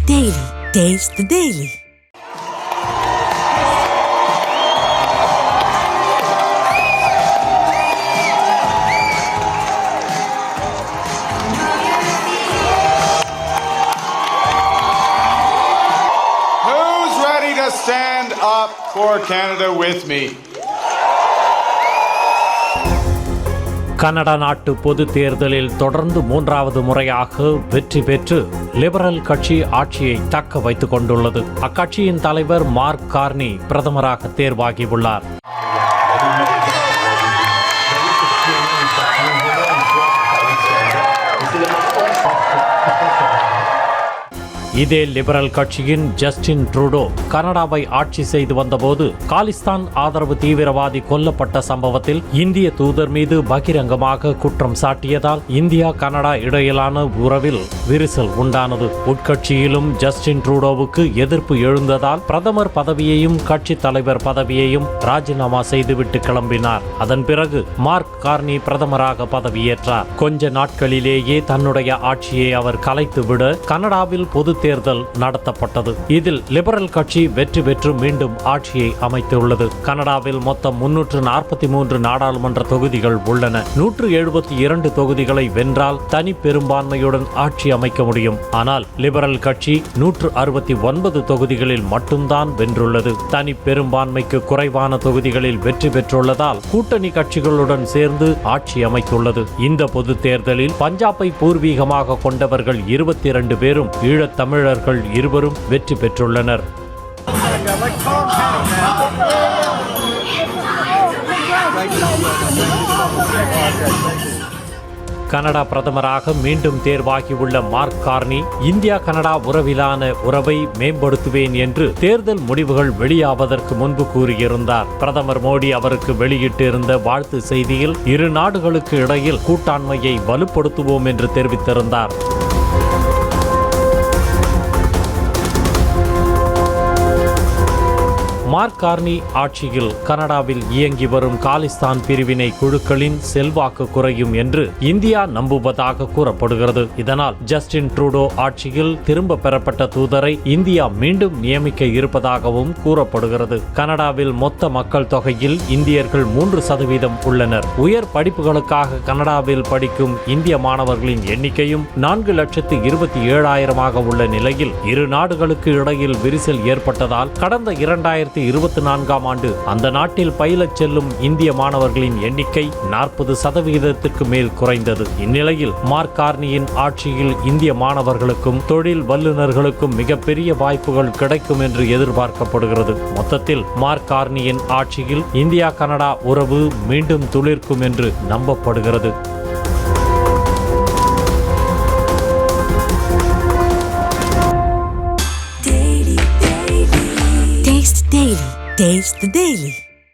Daily. Taste the Daily. Who's ready to stand up for Canada with me? Canada நாட்டு பொது தேர்தலில் தொடர்ந்து 3வது முறையாக வெற்றி பெற்று லிபரல் கட்சி ஆட்சியை தக்க வைத்துக் கொண்டுள்ளது. அக்கட்சியின் தலைவர் மார்க் கார்னி பிரதமராக தேர்வாகியுள்ளார். இதே லிபரல் கட்சியின் ஜஸ்டின் ட்ரூடோ கனடாவை ஆட்சி செய்து வந்தபோது காலிஸ்தான் ஆதரவு தீவிரவாதி கொல்லப்பட்ட சம்பவத்தில் இந்திய தூதர் மீது பகிரங்கமாக குற்றம் சாட்டியதால் இந்தியா கனடா இடையிலான உறவில் விரிசல் உண்டானது. உட்கட்சியிலும் ஜஸ்டின் ட்ரூடோவுக்கு எதிர்ப்பு எழுந்ததால் பிரதமர் பதவியையும் கட்சி தலைவர் பதவியையும் ராஜினாமா செய்துவிட்டு கிளம்பினார். அதன் பிறகு மார்க் கார்னி பிரதமராக பதவியேற்றார். கொஞ்ச நாட்களிலேயே தன்னுடைய ஆட்சியை அவர் கலைத்துவிட கனடாவில் பொது தேர்தல் நடத்தப்பட்டது. இதில் லிபரல் கட்சி வெற்றி பெற்று மீண்டும் ஆட்சியை அமைத்துள்ளது. கனடாவில் மொத்தம் 343 நாடாளுமன்ற தொகுதிகள் உள்ளன. 172 தொகுதிகளை வென்றால் தனி பெரும்பான்மையுடன் ஆட்சி அமைக்க முடியும். ஆனால் லிபரல் கட்சி 169 தொகுதிகளில் மட்டும்தான் வென்றுள்ளது. தனி பெரும்பான்மைக்கு குறைவான தொகுதிகளில் வெற்றி பெற்றுள்ளதால் கூட்டணி கட்சிகளுடன் சேர்ந்து ஆட்சி அமைத்துள்ளது. இந்த பொது தேர்தலில் பஞ்சாபை பூர்வீகமாக கொண்டவர்கள் 22 பேரும் ஈழத்தமிழர்கள் 20 வெற்றி பெற்றுள்ளனர். கனடா பிரதமராக மீண்டும் தேர்வாகியுள்ள மார்க் கார்னி இந்தியா கனடா உறவிலான உறவை மேம்படுத்துவேன் என்று தேர்தல் முடிவுகள் வெளியாவதற்கு முன்பு கூறியிருந்தார். பிரதமர் மோடி அவருக்கு வெளியிட்டிருந்த வாழ்த்து செய்தியில் இரு நாடுகளுக்கு இடையில் கூட்டாண்மையை வலுப்படுத்துவோம் என்று தெரிவித்திருந்தார். மார்க் கார்னி ஆட்சியில் கனடாவில் இயங்கி வரும் காலிஸ்தான் பிரிவினை குழுக்களின் செல்வாக்கு குறையும் என்று இந்தியா நம்புவதாக கூறப்படுகிறது. இதனால் ஜஸ்டின் ட்ரூடோ ஆட்சியில் திரும்ப பெறப்பட்ட தூதரை இந்தியா மீண்டும் நியமிக்க இருப்பதாகவும் கூறப்படுகிறது. கனடாவில் மொத்த மக்கள் தொகையில் இந்தியர்கள் 3% உள்ளனர். உயர் படிப்புகளுக்காக கனடாவில் படிக்கும் இந்திய மாணவர்களின் எண்ணிக்கையும் 4,27,000 உள்ள நிலையில் இரு நாடுகளுக்கு இடையில் விரிசல் ஏற்பட்டதால் கடந்த 2024 ஆண்டு அந்த நாட்டில் பயிலச் செல்லும் இந்திய மாணவர்களின் எண்ணிக்கை 40% மேல் குறைந்தது. இந்நிலையில் மார்க் கார்னியின் ஆட்சியில் இந்திய மாணவர்களுக்கும் தொழில் வல்லுநர்களுக்கும் மிகப்பெரிய வாய்ப்புகள் கிடைக்கும் என்று எதிர்பார்க்கப்படுகிறது. மொத்தத்தில் மார்க் கார்னியின் ஆட்சியில் இந்தியா கனடா உறவு மீண்டும் துளிர்க்கும் என்று நம்பப்படுகிறது. Taste the Daily.